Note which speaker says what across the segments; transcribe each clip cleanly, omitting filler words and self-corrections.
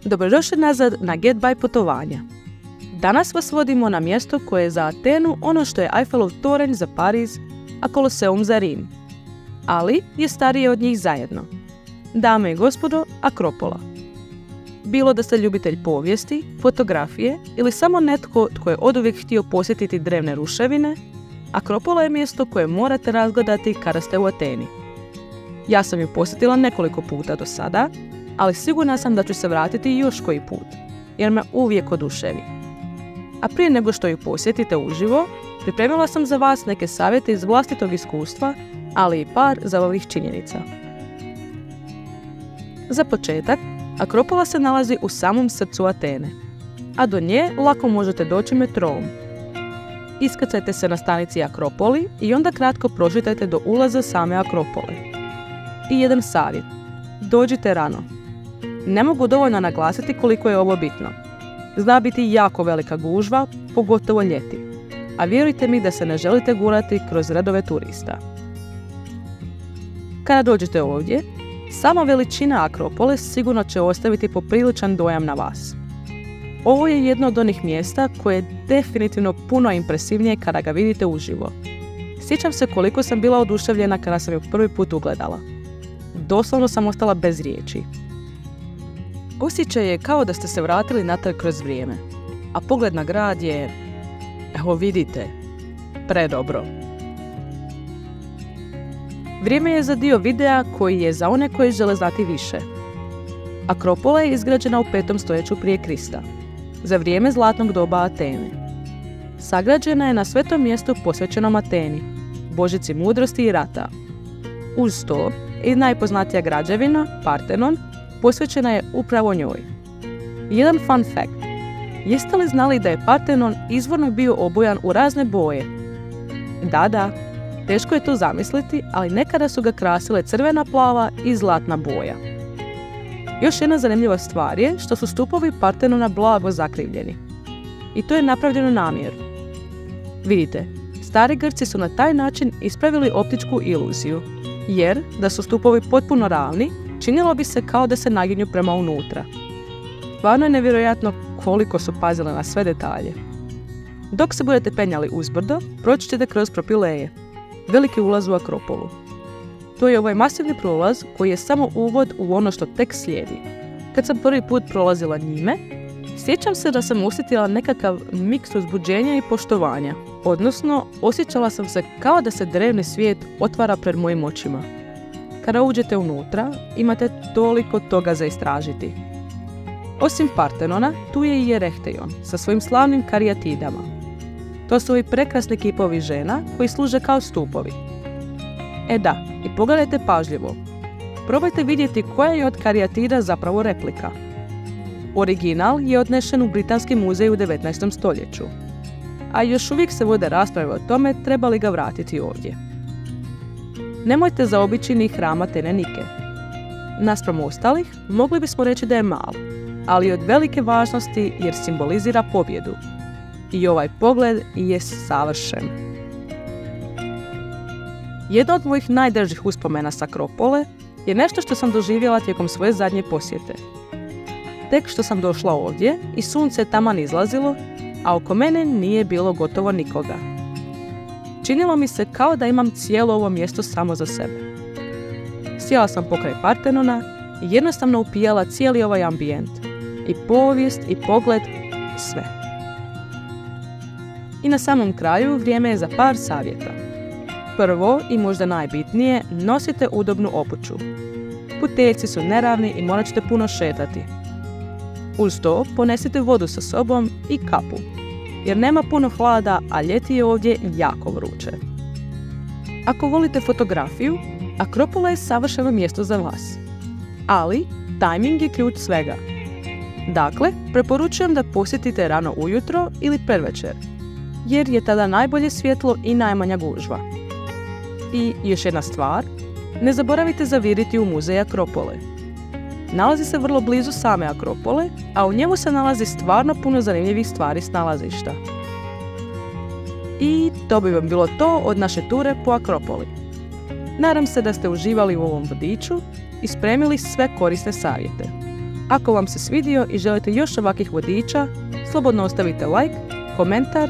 Speaker 1: Dobrodošli nazad na Get By putovanja. Danas vas vodimo na mjesto koje je za Atenu ono što je Eiffelov toranj za Pariz, a Koloseum za Rim. Ali je starije od njih zajedno. Dame i gospodo, Akropola. Bilo da ste ljubitelj povijesti, fotografije ili samo netko tko je oduvijek htio posjetiti drevne ruševine, Akropola je mjesto koje morate razgledati kada ste u Ateni. Ja sam ju posjetila nekoliko puta do sada, ali sigurna sam da ću se vratiti još koji put, jer me uvijek oduševi. A prije nego što ju posjetite uživo, pripremila sam za vas neke savjete iz vlastitog iskustva, ali i par zabavnih činjenica. Za početak, Akropola se nalazi u samom srcu Atene, a do nje lako možete doći metrom. Iskrcajte se na stanici Akropoli i onda kratko prošitajte do ulaza same Akropole. I jedan savjet. Dođite rano. Ne mogu dovoljno naglasiti koliko je ovo bitno. Zna biti jako velika gužva, pogotovo ljeti. A vjerujte mi da se ne želite gurati kroz redove turista. Kada dođete ovdje, sama veličina Akropole sigurno će ostaviti popriličan dojam na vas. Ovo je jedno od onih mjesta koje je definitivno puno impresivnije kada ga vidite uživo. Sjećam se koliko sam bila oduševljena kada sam ju prvi put ugledala. Doslovno sam ostala bez riječi. Osjećaj je kao da ste se vratili natrag kroz vrijeme, a pogled na grad je, evo vidite, predobro. Vrijeme je za dio videa koji je za one koji žele znati više. Akropola je izgrađena u 5. stoljeću prije Krista, za vrijeme zlatnog doba Atene. Sagrađena je na svetom mjestu posvećenom Ateni, božici mudrosti i rata. Uz to, i najpoznatija građevina, Partenon, posvećena je upravo njoj. Jedan fun fact. Jeste li znali da je Partenon izvorno bio obojan u razne boje? Da, teško je to zamisliti, ali nekada su ga krasile crvena, plava i zlatna boja. Još jedna zanimljiva stvar je što su stupovi Partenona blago zakrivljeni. I to je napravljeno namjerno. Vidite, stari Grci su na taj način ispravili optičku iluziju, jer da su stupovi potpuno ravni, činilo bi se kao da se naginju prema unutra. Stvarno je nevjerojatno koliko su pazili na sve detalje. Dok se budete penjali uzbrdo, proći ćete kroz propileje, veliki ulaz u Akropolu. To je ovaj masivni prolaz koji je samo uvod u ono što tek slijedi. Kad sam prvi put prolazila njime, sjećam se da sam osjetila nekakav miks uzbuđenja i poštovanja, odnosno osjećala sam se kao da se drevni svijet otvara pred mojim očima. Kada uđete unutra, imate toliko toga za istražiti. Osim Partenona, tu je i Erechtheion sa svojim slavnim karijatidama. To su ovi prekrasni kipovi žena koji služe kao stupovi. Da, i pogledajte pažljivo. Probajte vidjeti koja je od karijatida zapravo replika. Original je odnešen u Britanski muzej u 19. stoljeću. A još uvijek se vode rasprave o tome treba li ga vratiti ovdje. Nemojte zaobići ni hram Atene Nike. Naspram ostalih, mogli bismo reći da je mal, ali od velike važnosti jer simbolizira pobjedu. I ovaj pogled je savršen. Jedna od mojih najdražih uspomena s Akropole je nešto što sam doživjela tijekom svoje zadnje posjete. Tek što sam došla ovdje i sunce je taman izlazilo, a oko mene nije bilo gotovo nikoga. Činilo mi se kao da imam cijelo ovo mjesto samo za sebe. Sjela sam pokraj Partenona i jednostavno upijala cijeli ovaj ambijent. I povijest, i pogled, sve. I na samom kraju vrijeme je za par savjeta. Prvo i možda najbitnije, nosite udobnu obuću. Puteljci su neravni i morat ćete puno šetati. Uz to ponesite vodu sa sobom i kapu, jer nema puno hlada, a ljeti je ovdje jako vruće. Ako volite fotografiju, Akropola je savršeno mjesto za vas. Ali, tajming je ključ svega. Dakle, preporučujem da posjetite rano ujutro ili predvečer, jer je tada najbolje svjetlo i najmanja gužva. I još jedna stvar, ne zaboravite zaviriti u muzej Akropole. Nalazi se vrlo blizu same Akropole, a u njemu se nalazi stvarno puno zanimljivih stvari s nalazišta. I to bi vam bilo to od naše ture po Akropoli. Nadam se da ste uživali u ovom vodiču i spremili sve korisne savjete. Ako vam se svidio i želite još ovakvih vodiča, slobodno ostavite like, komentar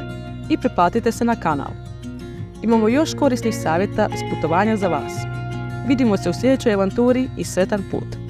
Speaker 1: i pretplatite se na kanal. Imamo još korisnih savjeta s putovanja za vas. Vidimo se u sljedećoj avanturi i sretan put!